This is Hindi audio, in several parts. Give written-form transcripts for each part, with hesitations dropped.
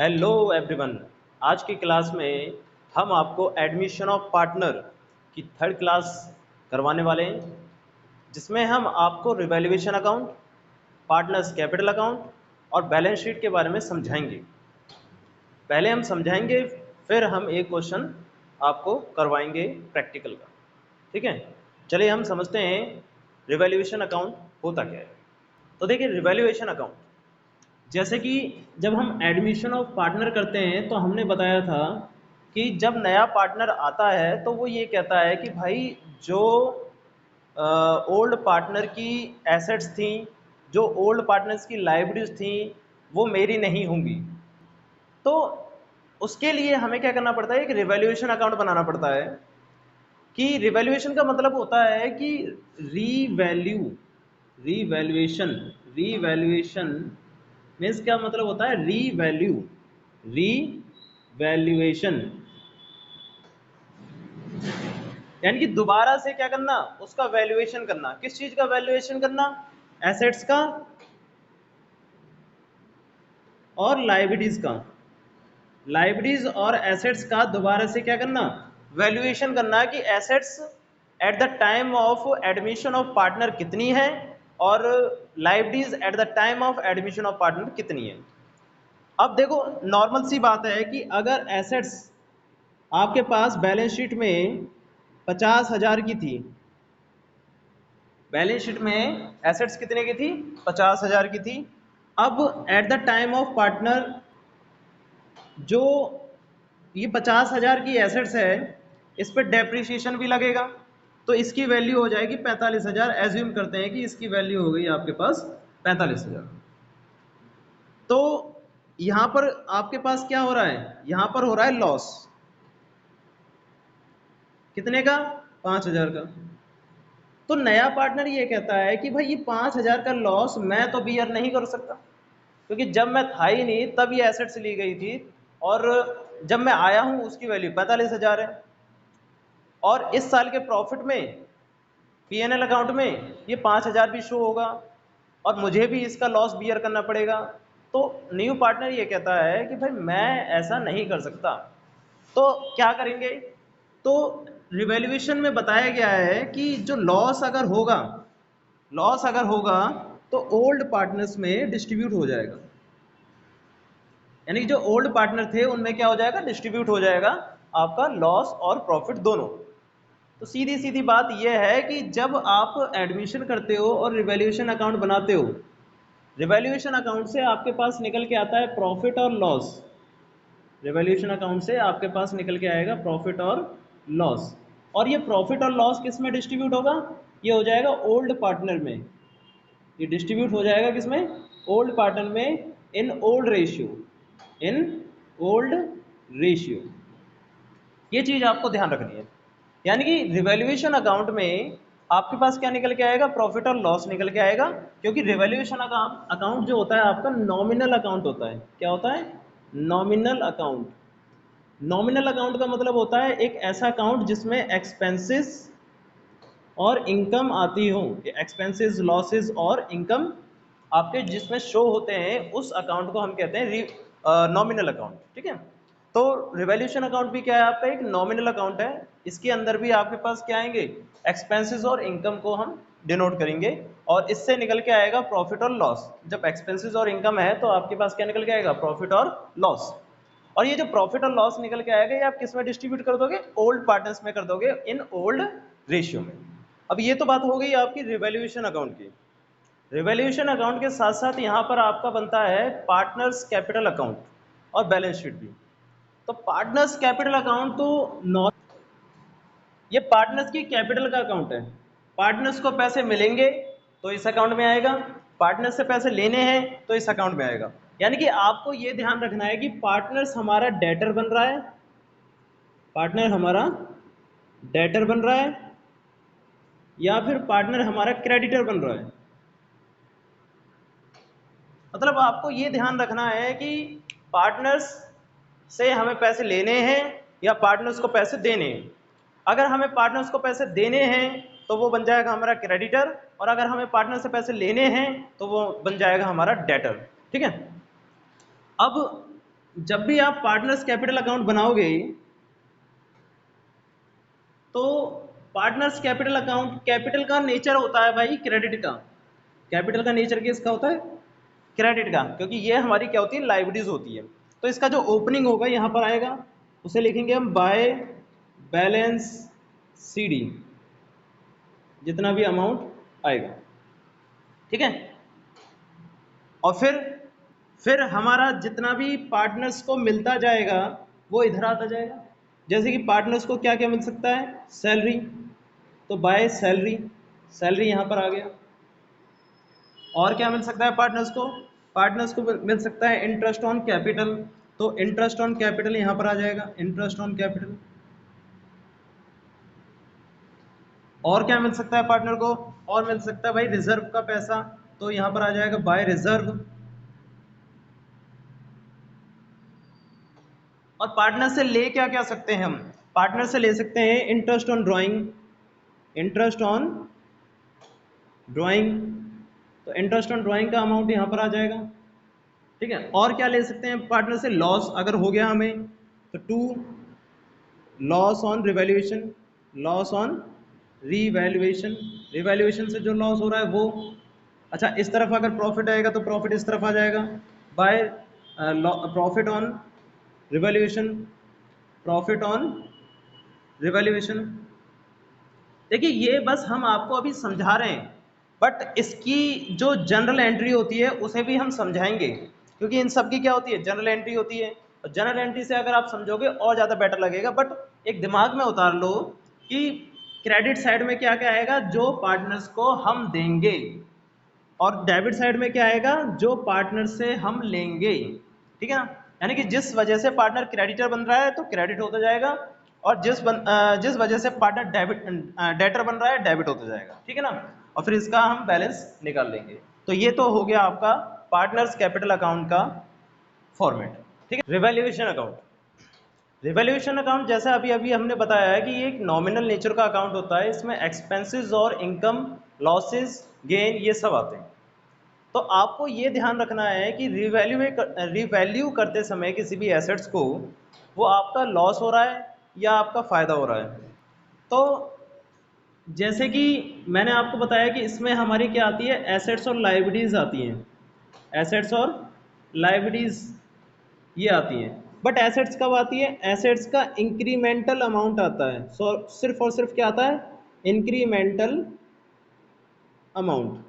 Hello everyone. आज की क्लास में हम आपको एडमिशन ऑफ पार्टनर की थर्ड क्लास करवाने वाले हैं, जिसमें हम आपको revaluation account, partners capital account और बैलेंस शीट के बारे में समझाएंगे। पहले हम समझाएंगे, फिर हम एक क्वेश्चन आपको करवाएंगे प्रैक्टिकल का। ठीक है, चलिए हम समझते हैं रिवैल्यूएशन अकाउंट होता क्या है। तो देखिए, रिवैल्यूएशन अकाउंट जैसे कि जब हम एडमिशन ऑफ पार्टनर करते हैं तो हमने बताया था कि जब नया पार्टनर आता है तो वो ये कहता है कि भाई जो ओल्ड पार्टनर की एसेट्स थी, जो ओल्ड पार्टनर्स की लाइबिलिटीज थी, वो मेरी नहीं होंगी। तो उसके लिए हमें क्या करना पड़ता है, एक रिवैल्यूएशन अकाउंट बनाना पड़ता है। कि रिवैल्यूएशन का मतलब होता है कि रीवैल्यू रीवैल्यूएशन रीवैल्यूएशन मीन्स क्या मतलब होता है, रीवैल्यूएशन यानी कि दोबारा से क्या करना, उसका वैल्यूएशन करना। किस चीज का वैल्यूएशन करना? एसेट्स का और लाइबिलिटीज का। लाइबिलिटीज और एसेट्स का दोबारा से क्या करना, वैल्यूएशन करना कि assets at the time of admission of partner कितनी है और liabilities at the time of admission of partner कितनी है। अब देखो, नॉर्मल सी बात है कि अगर एसेट्स आपके पास बैलेंस शीट में 50,000 की थी, बैलेंस शीट में एसेट्स कितने की थी, 50,000 की थी। अब at the time of partner जो ये 50,000 की एसेट्स है, इस पर डेप्रिसिएशन भी लगेगा, तो इसकी वैल्यू हो जाएगी 45,000। एज्यूम करते हैं कि इसकी वैल्यू हो गई आपके पास 45,000। तो यहां पर आपके पास क्या हो रहा है, यहां पर हो रहा है लॉस। कितने का? 5,000 का। तो नया पार्टनर ये कहता है कि भाई ये 5,000 का लॉस मैं तो बियर नहीं कर सकता, क्योंकि जब मैं था ही नहीं तब ये एसेट्स ली गई थी, और जब मैं आया हूं उसकी वैल्यू 45,000 है, और इस साल के प्रॉफिट में पीएनएल अकाउंट में ये 5,000 भी शो होगा, और मुझे भी इसका लॉस बियर करना पड़ेगा। तो न्यू पार्टनर ये कहता है कि भाई मैं ऐसा नहीं कर सकता। तो क्या करेंगे? तो रिवैल्यूएशन में बताया गया है कि जो लॉस अगर होगा तो ओल्ड पार्टनर्स में डिस्ट्रीब्यूट हो जाएगा। यानी कि जो ओल्ड पार्टनर थे उनमें क्या हो जाएगा, डिस्ट्रीब्यूट हो जाएगा आपका लॉस और प्रॉफिट दोनों। तो सीधी सीधी बात यह है कि जब आप एडमिशन करते हो और रिवैल्यूएशन अकाउंट बनाते हो, रिवैल्यूएशन अकाउंट से आपके पास निकल के आता है प्रॉफिट और लॉस। रिवैल्यूएशन अकाउंट से आपके पास निकल के आएगा प्रॉफिट और लॉस, और ये प्रॉफिट और लॉस किस में डिस्ट्रीब्यूट होगा, ये हो जाएगा ओल्ड पार्टनर में। ये डिस्ट्रीब्यूट हो जाएगा किसमें, ओल्ड पार्टनर में, इन ओल्ड रेशियो। ये चीज आपको ध्यान रखनी है। यानी कि रिवैल्यूएशन अकाउंट में आपके पास क्या निकल के आएगा, प्रॉफिट और लॉस निकल के आएगा। क्योंकि रिवैल्यूएशन अकाउंट जो होता है आपका नॉमिनल अकाउंट होता है। क्या होता है? Nominal account. नॉमिनल अकाउंट का मतलब होता है एक ऐसा अकाउंट जिसमें एक्सपेंसेस और इनकम आती हो, एक्सपेंसेस, लॉसेस और इनकम आपके जिसमें शो होते हैं, उस अकाउंट को हम कहते हैं नॉमिनल अकाउंट। ठीक है, तो रिवैल्यूएशन अकाउंट भी क्या है, आपका एक नॉमिनल अकाउंट है। इसके अंदर भी आपके पास क्या आएंगे, एक्सपेंसेस और इनकम को हम डिनोट करेंगे, और इससे निकल के आएगा प्रॉफिट और लॉस। जब एक्सपेंसेस और इनकम है तो आपके पास क्या निकल के आएगा, प्रॉफिट और लॉस। और ये जो प्रॉफिट और लॉस निकल के आएगा, ये आप किस में डिस्ट्रीब्यूट कर दोगे, ओल्ड पार्टनर्स में कर दोगे, इन ओल्ड रेशियो में। अब ये तो बात हो गई आपकी रिवैल्यूएशन अकाउंट की। रिवैल्यूएशन अकाउंट के साथ साथ यहाँ पर आपका बनता है पार्टनर्स कैपिटल अकाउंट और बैलेंस शीट भी। तो पार्टनर्स कैपिटल अकाउंट तो ये पार्टनर्स की कैपिटल का अकाउंट है। पार्टनर्स को पैसे मिलेंगे तो इस अकाउंट में आएगा, पार्टनर्स से पैसे लेने हैं तो इस अकाउंट में आएगा। यानी कि आपको ये ध्यान रखना है कि पार्टनर्स हमारा डेटर बन रहा है, पार्टनर हमारा डेटर बन रहा है, या फिर पार्टनर हमारा क्रेडिटर बन रहा है। मतलब आपको ये ध्यान रखना है कि पार्टनर्स से हमें पैसे लेने हैं या पार्टनर्स को पैसे देने हैं। अगर हमें पार्टनर्स को पैसे देने हैं तो वो बन जाएगा हमारा क्रेडिटर, और अगर हमें पार्टनर से पैसे लेने हैं तो वो बन जाएगा हमारा डेटर। ठीक है, अब जब भी आप पार्टनर्स कैपिटल अकाउंट बनाओगे तो पार्टनर्स कैपिटल अकाउंट, कैपिटल का नेचर होता है भाई क्रेडिट का। कैपिटल का नेचर किसका होता है? क्रेडिट का, क्योंकि ये हमारी क्या होती है? लाइबिलिटीज होती है। तो इसका जो ओपनिंग होगा यहाँ पर आएगा, उसे लिखेंगे हम बाय बैलेंस सीडी, जितना भी अमाउंट आएगा, ठीक है। और फिर हमारा जितना भी पार्टनर्स को मिलता जाएगा वो इधर आता जाएगा। जैसे कि पार्टनर्स को क्या क्या मिल सकता है? सैलरी, तो बाय सैलरी, सैलरी यहाँ पर आ गया। और क्या मिल सकता है पार्टनर्स को? पार्टनर्स को मिल सकता है इंटरेस्ट ऑन कैपिटल, तो इंटरेस्ट ऑन कैपिटल यहाँ पर आ जाएगा, इंटरेस्ट ऑन कैपिटल। और क्या मिल सकता है पार्टनर को? और मिल सकता है भाई रिजर्व का पैसा, तो यहाँ पर आ जाएगा बाय रिजर्व। और पार्टनर से ले क्या क्या सकते हैं हम? पार्टनर से ले सकते हैं interest on drawing, interest on drawing, तो इंटरेस्ट ऑन ड्राइंग का अमाउंट यहाँ पर आ जाएगा, ठीक है। और क्या ले सकते हैं पार्टनर से? लॉस अगर हो गया हमें तो to loss on revaluation, loss on revaluation, revaluation से जो लॉस हो रहा है वो। अच्छा, इस तरफ अगर प्रॉफिट आएगा तो प्रॉफिट इस तरफ आ जाएगा by profit on revaluation, profit on revaluation. देखिए ये बस हम आपको अभी समझा रहे हैं, बट इसकी जो जनरल एंट्री होती है उसे भी हम समझाएंगे, क्योंकि इन सब की क्या होती है? जनरल एंट्री होती है। और जनरल एंट्री से अगर आप समझोगे और ज़्यादा बेटर लगेगा। बट एक दिमाग में उतार लो कि क्रेडिट साइड में क्या क्या आएगा? जो पार्टनर्स को हम देंगे, और डेबिट साइड में क्या आएगा? जो पार्टनर से हम लेंगे, ठीक है ना। यानी कि जिस वजह से पार्टनर क्रेडिटर बन रहा है तो क्रेडिट होता जाएगा, और जिस वजह से पार्टनर डेटर बन रहा है डेबिट होता जाएगा, ठीक है ना। और फिर इसका हम बैलेंस निकाल लेंगे। तो ये तो हो गया आपका पार्टनर्स कैपिटल अकाउंट का फॉर्मेट, ठीक है। रिवैल्यूएशन अकाउंट, रिवैल्यूएशन अकाउंट जैसा अभी अभी हमने बताया है कि ये एक नॉमिनल नेचर का अकाउंट होता है। इसमें एक्सपेंसेस और इनकम, लॉसेस, गेन, ये सब आते हैं। तो आपको ये ध्यान रखना है कि रिवैल्यू करते समय किसी भी एसेट्स को, वो आपका लॉस हो रहा है या आपका फ़ायदा हो रहा है। तो जैसे कि मैंने आपको बताया कि इसमें हमारी क्या आती है? एसेट्स और लाइबिलिटीज़ आती हैं, एसेट्स और लाइबिलिटीज़ ये आती हैं। बट एसेट्स कब आती है? एसेट्स का इंक्रीमेंटल अमाउंट आता है। सिर्फ और सिर्फ क्या आता है? इंक्रीमेंटल अमाउंट,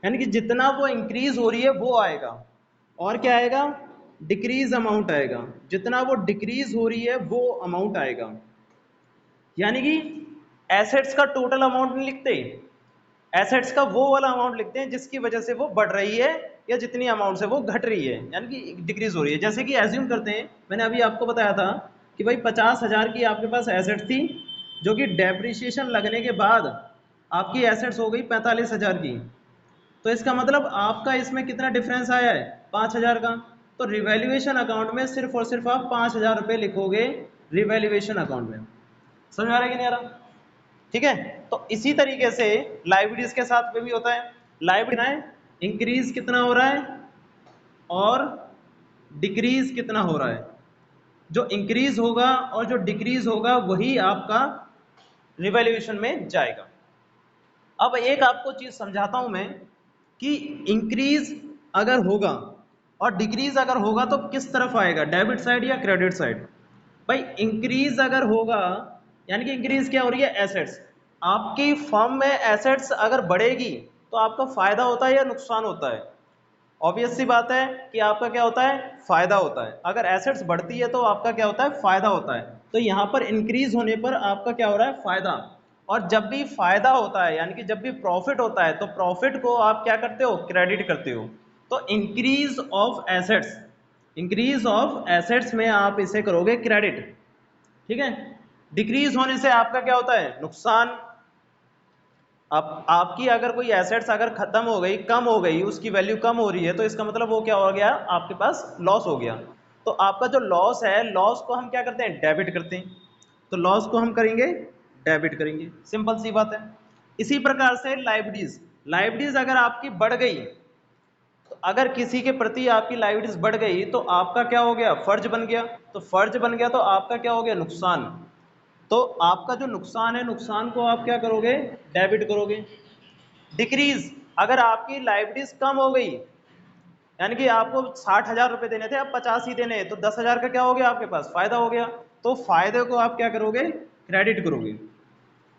यानी कि जितना वो इंक्रीज हो रही है वो आएगा। और क्या आएगा? डिक्रीज अमाउंट आएगा, जितना वो डिक्रीज हो रही है वो अमाउंट आएगा। यानी कि एसेट्स का टोटल अमाउंट नहीं लिखते, एसेट्स का वो वाला अमाउंट लिखते हैं जिसकी वजह से वो बढ़ रही है या जितनी अमाउंट से वो घट रही है, यानी कि डिक्रीज हो रही है। जैसे कि एज्यूम करते हैं, मैंने अभी आपको बताया था कि भाई 50,000 की आपके पास एसेट थी, जो कि डेप्रिसिएशन लगने के बाद आपकी एसेट्स हो गई 45,000 की। तो इसका मतलब आपका इसमें कितना डिफरेंस आया है? 5,000 का। तो रिवैल्यूएशन अकाउंट में सिर्फ और सिर्फ आप 5,000 रुपये लिखोगे रिवैल्यूएशन अकाउंट में। समझ आ रहा है कि नहीं आ रहा? ठीक है। तो इसी तरीके से लाइबिलिटीज के साथ में भी होता है। लाइबिलिटी इंक्रीज कितना हो रहा है और डिक्रीज कितना हो रहा है। जो इंक्रीज होगा और जो डिक्रीज होगा वही आपका रिवैल्यूएशन में जाएगा। अब एक आपको चीज समझाता हूं मैं कि इंक्रीज अगर होगा और डिक्रीज अगर होगा तो किस तरफ आएगा, डेबिट साइड या क्रेडिट साइड। भाई इंक्रीज अगर होगा, यानी कि इंक्रीज क्या हो रही है? एसेट्स। आपकी फर्म में एसेट्स अगर बढ़ेगी तो आपका फायदा होता है या नुकसान होता है? ऑब्वियस सी बात है कि आपका क्या होता है? फायदा होता है। अगर एसेट्स बढ़ती है तो आपका क्या होता है? फायदा होता है। तो यहाँ पर इंक्रीज होने पर आपका क्या हो रहा है? फायदा। और जब भी फायदा होता है, यानी कि जब भी प्रॉफिट होता है, तो प्रॉफिट को आप क्या करते हो? क्रेडिट करते हो। तो increase of assets, increase of assets में आप इसे करोगे क्रेडिट, ठीक है। डिक्रीज होने से आपका क्या होता है? नुकसान। अब आपकी अगर कोई एसेट्स अगर खत्म हो गई, कम हो गई, उसकी वैल्यू कम हो रही है, तो इसका मतलब वो क्या हो गया? आपके पास लॉस हो गया। तो आपका जो लॉस है, लॉस को हम क्या करते हैं? डेबिट करते हैं। तो लॉस को हम करेंगे डेबिट करेंगे, सिंपल सी बात है। इसी प्रकार से लाइबिलिटीज, लाइबिलिटीज अगर आपकी बढ़ गई तो अगर किसी के प्रति आपकी लायबिलिटीज बढ़ गई तो आपका क्या हो गया, फर्ज बन गया। तो फर्ज बन गया तो आपका क्या हो गया, नुकसान। तो आपका जो नुकसान है, नुकसान को आप क्या करोगे, डेबिट करोगे। डिक्रीज, अगर आपकी लायबिलिटीज कम हो गई, यानी कि आपको 60,000 रुपए देने थे, अब 50 ही देने हैं, तो 10,000 का क्या हो गया आपके पास, फायदा हो गया। तो फायदे को आप क्या करोगे, क्रेडिट करोगे।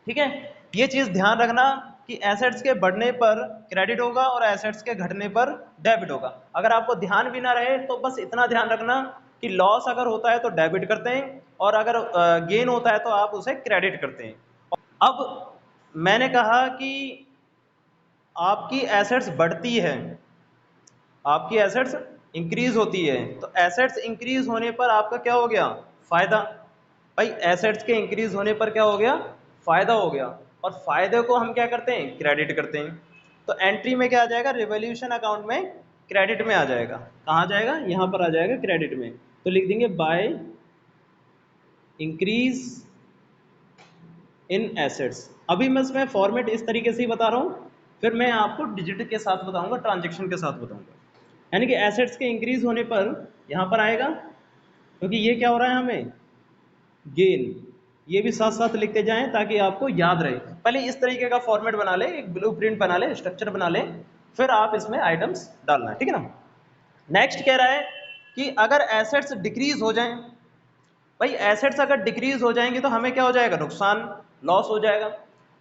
ठीक है, ये चीज ध्यान रखना कि एसेट्स के बढ़ने पर क्रेडिट होगा और एसेट्स के घटने पर डेबिट होगा। अगर आपको ध्यान भी ना रहे तो बस इतना ध्यान रखना कि लॉस अगर होता है तो डेबिट करते हैं, और अगर गेन होता है तो आप उसे क्रेडिट करते हैं। अब मैंने कहा कि आपकी एसेट्स बढ़ती है, आपकी एसेट्स इंक्रीज होती है, तो एसेट्स इंक्रीज होने पर आपका क्या हो गया, फायदा। भाई एसेट्स के इंक्रीज होने पर क्या हो गया, फायदा हो गया, और फायदे को हम क्या करते हैं, क्रेडिट करते हैं। तो एंट्री में क्या आ जाएगा, रिवॉल्यूशन अकाउंट में क्रेडिट में आ जाएगा। कहाँ जाएगा, यहाँ पर आ जाएगा क्रेडिट में। तो लिख देंगे बाय इंक्रीज इन एसेट्स। अभी मैं इसमें फॉर्मेट इस तरीके से ही बता रहा हूँ, फिर मैं आपको डिजिट के साथ बताऊंगा, ट्रांजेक्शन के साथ बताऊंगा। यानी कि एसेट्स के इंक्रीज होने पर यहाँ पर आएगा, क्योंकि ये क्या हो रहा है हमें, गेन। ये भी साथ साथ लिखते जाएं ताकि आपको याद रहे। पहले इस तरीके का फॉर्मेट बना ले, एक ब्लूप्रिंट बना ले, स्ट्रक्चर बना ले, फिर आप इसमें आइटम्स डालना है, ठीक है ना। नेक्स्ट कह रहा है कि अगर एसेट्स डिक्रीज हो जाएं, भाई एसेट्स अगर डिक्रीज हो जाएंगे तो हमें क्या हो जाएगा, नुकसान, लॉस हो जाएगा।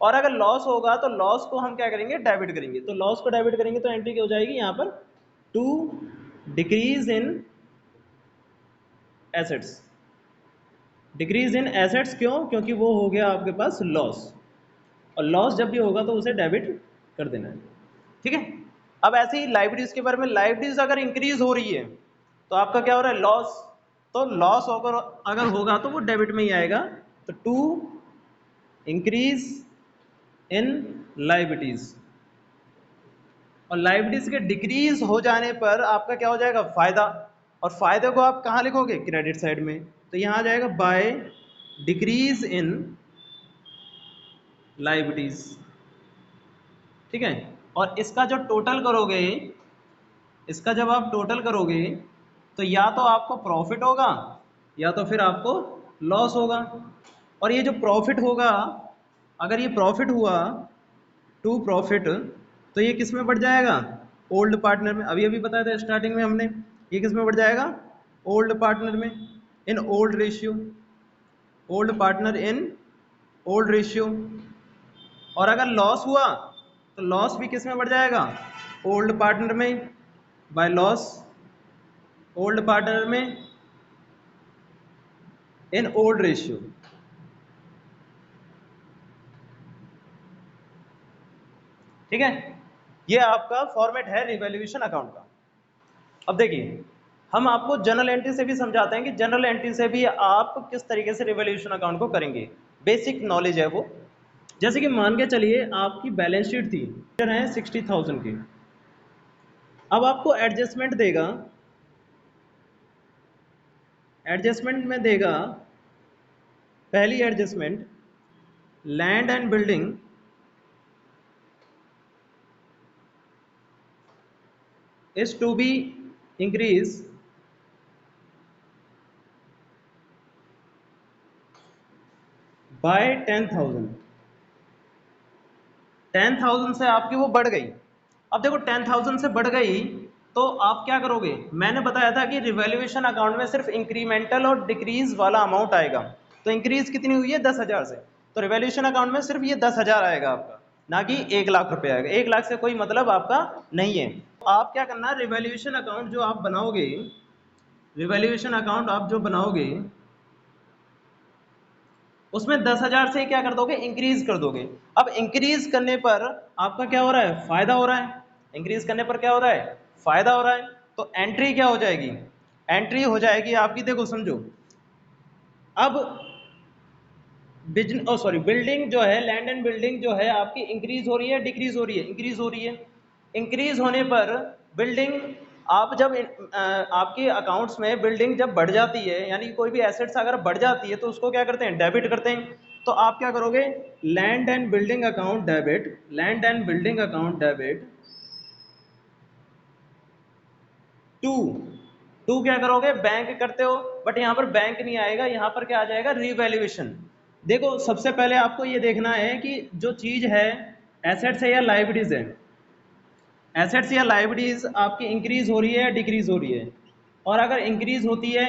और अगर लॉस होगा तो लॉस को हम क्या करेंगे, डेबिट करेंगे। तो लॉस को डेबिट करेंगे तो एंट्री क्या हो जाएगी यहाँ पर, to decrease in assets. Decrease in assets क्यों, क्योंकि वो हो गया आपके पास लॉस, और लॉस जब भी होगा तो उसे डेबिट कर देना है। ठीक है, अब ऐसे ही लाइबिलिटीज के बारे में, लाइबिलिटीज अगर इंक्रीज हो रही है तो आपका क्या हो रहा है, लॉस। तो लॉस अगर होगा तो वो डेबिट में ही आएगा। तो टू इंक्रीज इन लाइबिलिटीज, और लाइबिलिटीज के डिक्रीज हो जाने पर आपका क्या हो जाएगा, फायदा। और फायदे को आप कहाँ लिखोगे, क्रेडिट साइड में। तो यहाँ आ जाएगा बाय डिक्रीज इन लाइबिलिटीज। ठीक है, और इसका जो टोटल करोगे, इसका जब आप टोटल करोगे तो या तो आपको प्रॉफिट होगा या तो फिर आपको लॉस होगा। और ये जो प्रॉफिट होगा, अगर ये प्रॉफिट हुआ, टू प्रॉफिट, तो ये किस में बढ़ जाएगा, ओल्ड पार्टनर में। अभी अभी बताया था स्टार्टिंग में हमने, ये किस में बढ़ जाएगा, ओल्ड पार्टनर में, in old ratio, old partner in old ratio. और अगर लॉस हुआ तो लॉस भी किस में बढ़ जाएगा, ओल्ड पार्टनर में, बाय लॉस ओल्ड पार्टनर में इन ओल्ड रेशियो। ठीक है, ये आपका फॉर्मेट है रिवैल्यूएशन अकाउंट का। अब देखिए, हम आपको जनरल एंट्री से भी समझाते हैं कि जनरल एंट्री से भी आप किस तरीके से रिवैल्यूएशन अकाउंट को करेंगे। बेसिक नॉलेज है वो। जैसे कि मान के चलिए आपकी बैलेंस शीट थी, है 60,000 की। अब आपको एडजस्टमेंट देगा, एडजस्टमेंट में देगा, पहली adjustment, land and building is to be increased by 10,000। 10,000 से आपकी वो बढ़ गई। अब देखो 10,000 से बढ़ गई तो आप क्या करोगे, मैंने बताया था कि रिवैल्यूएशन अकाउंट में सिर्फ इंक्रीमेंटल और डिक्रीज वाला अमाउंट आएगा। तो इंक्रीज कितनी हुई है, 10,000 से, तो रिवैल्यूएशन अकाउंट में सिर्फ ये 10,000 आएगा आपका, ना कि 1,00,000 रुपए आएगा। 1,00,000 से कोई मतलब आपका नहीं है। तो आप क्या करना, रिवैल्यूएशन अकाउंट जो आप बनाओगे, रिवैल्यूएशन अकाउंट आप जो बनाओगे उसमें 10,000 से क्या कर दोगे, इंक्रीज कर दोगे। अब इंक्रीज करने पर आपका क्या हो रहा है, फायदा हो रहा है। इंक्रीज करने पर क्या हो रहा है, फायदा हो रहा है। तो एंट्री क्या हो जाएगी, एंट्री हो जाएगी आपकी, देखो समझो, अब बिल्डिंग जो है, लैंड एंड बिल्डिंग जो है आपकी इंक्रीज हो रही है, डिक्रीज हो रही है, इंक्रीज हो रही है। इंक्रीज होने पर बिल्डिंग, आप जब आपके अकाउंट्स में बिल्डिंग जब बढ़ जाती है, यानी कोई भी एसेट्स अगर बढ़ जाती है तो उसको क्या करते हैं, डेबिट करते हैं। तो आप क्या करोगे, land and building account debit, land and building account debit, to क्या करोगे, बैंक करते हो, बट यहाँ पर बैंक नहीं आएगा, यहाँ पर क्या आ जाएगा, रिवैल्यूएशन। देखो सबसे पहले आपको ये देखना है कि जो चीज है एसेट्स है या लाइबिलिटीज है, एसेट्स या लाइबिलिटीज आपकी इंक्रीज हो रही है या डिक्रीज हो रही है, और अगर इंक्रीज होती है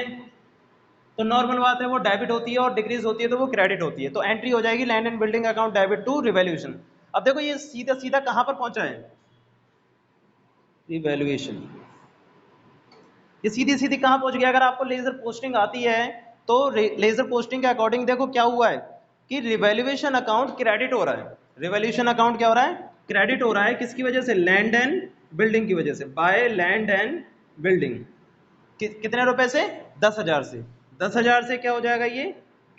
तो नॉर्मल बात है वो डेबिट होती है, और डिक्रीज होती है तो वो क्रेडिट होती है। तो एंट्री हो जाएगी land and building account debit to revaluation. अब देखो ये सीधा सीधा कहां पर पहुंचा है, रिवैल्यूएशन। ये सीधी सीधी कहां पहुंच गया, अगर आपको लेजर पोस्टिंग आती है तो लेजर पोस्टिंग के अकॉर्डिंग देखो क्या हुआ है कि रिवैल्यूएशन अकाउंट क्रेडिट हो रहा है। रिवैल्यूएशन अकाउंट क्या हो रहा है, क्रेडिट हो रहा है, किसकी वजह से, लैंड एंड बिल्डिंग की वजह से, बाय लैंड एंड बिल्डिंग। कितने रुपए से, 10,000 से। 10,000 से क्या हो जाएगा, ये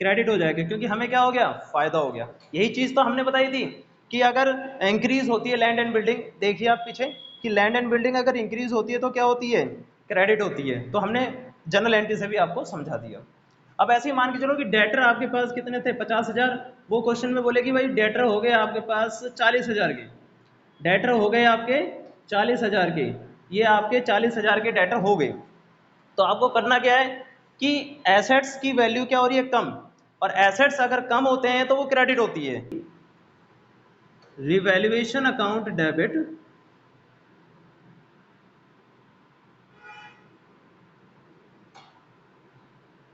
क्रेडिट हो जाएगा, क्योंकि हमें क्या हो गया, फायदा हो गया। यही चीज तो हमने बताई थी कि अगर इंक्रीज होती है लैंड एंड बिल्डिंग, देखिए आप पीछे कि लैंड एंड बिल्डिंग अगर इंक्रीज होती है तो क्या होती है, क्रेडिट होती है। तो हमने जनरल एंट्री से भी आपको समझा दिया। अब ऐसे ही मान के चलो कि डेटर आपके पास कितने थे, 50,000। वो क्वेश्चन में बोले कि भाई डेटर हो गए आपके पास 40,000 के, डेटर हो गए आपके 40,000 के, ये आपके 40,000 के डेटर हो गए। तो आपको करना क्या है कि एसेट्स की वैल्यू क्या हो रही है, कम, और एसेट्स अगर कम होते हैं तो वो क्रेडिट होती है। Revaluation account debit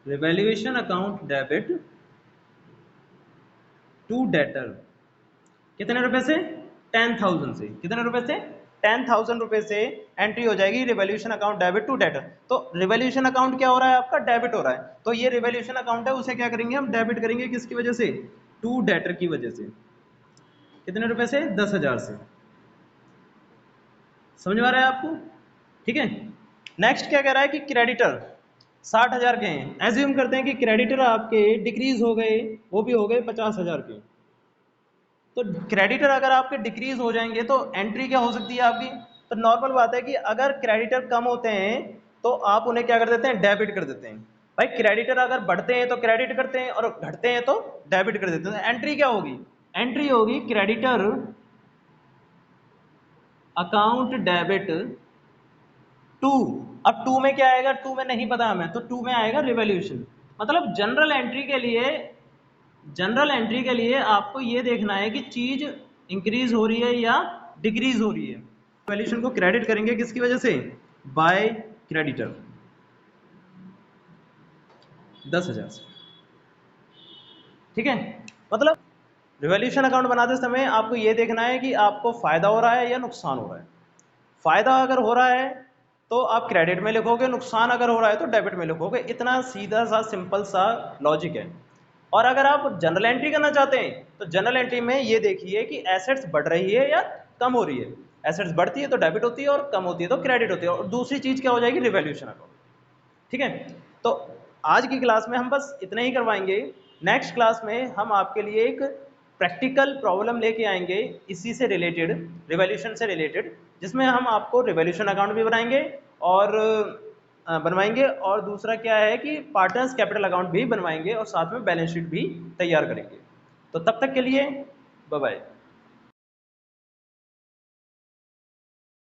revaluation account debit to debtor, कितने रुपए से, 10,000 से। कितने रुपए से, 10,000 रुपए से एंट्री हो जाएगी revaluation account debit to debtor. तो रिवैल्यूएशन अकाउंट क्या हो रहा है आपका, डेबिट हो रहा है, तो ये रिवैल्यूएशन अकाउंट है उसे क्या करेंगे हम, डेबिट करेंगे, किसकी वजह से, टू डेटर की वजह से। कितने रुपए से, 10,000 से। समझ में आ रहा है आपको, ठीक है। नेक्स्ट क्या कह रहा है कि क्रेडिटर 60,000 के हैं, एज्यूम करते हैं कि क्रेडिटर आपके डिक्रीज हो गए, वो भी हो गए 50,000 के। तो क्रेडिटर अगर आपके डिक्रीज हो जाएंगे तो एंट्री क्या हो सकती है आपकी, तो नॉर्मल बात है कि अगर क्रेडिटर कम होते हैं तो आप उन्हें क्या कर देते हैं, डेबिट कर देते हैं। भाई क्रेडिटर अगर बढ़ते हैं तो क्रेडिट करते हैं, और घटते हैं तो डेबिट कर देते हैं। एंट्री क्या होगी, एंट्री होगी क्रेडिटर अकाउंट डेबिट टू। अब टू में क्या आएगा, टू में नहीं पता हमें, तो टू में आएगा रिवैल्यूएशन। मतलब जनरल एंट्री के लिए आपको ये देखना है कि चीज इंक्रीज हो रही है या डिक्रीज हो रही है। वैल्यूएशन को क्रेडिट करेंगे किसकी वजह से, बाय क्रेडिटर 10,000 से, ठीक है। मतलब रिवैल्यूएशन अकाउंट बनाते समय आपको ये देखना है कि आपको फायदा हो रहा है या नुकसान हो रहा है। फायदा अगर हो रहा है तो आप क्रेडिट में लिखोगे, नुकसान अगर हो रहा है तो डेबिट में लिखोगे। इतना सीधा सा सिंपल सा लॉजिक है। और अगर आप जनरल एंट्री करना चाहते हैं तो जनरल एंट्री में ये देखिए कि एसेट्स बढ़ रही है या कम हो रही है। एसेट्स बढ़ती है तो डेबिट होती है, और कम होती है तो क्रेडिट होती है। और दूसरी चीज क्या हो जाएगी, रिवैल्यूएशन अकाउंट, ठीक है। तो आज की क्लास में हम बस इतना ही करवाएंगे। नेक्स्ट क्लास में हम आपके लिए एक प्रैक्टिकल प्रॉब्लम लेके आएंगे इसी से रिलेटेड, रिवैल्यूएशन से रिलेटेड, जिसमें हम आपको रिवैल्यूएशन अकाउंट भी बनाएंगे और बनवाएंगे, और दूसरा क्या है कि पार्टनर्स कैपिटल अकाउंट भी बनवाएंगे, और साथ में बैलेंस शीट भी तैयार करेंगे। तो तब तक के लिए बाय बाय।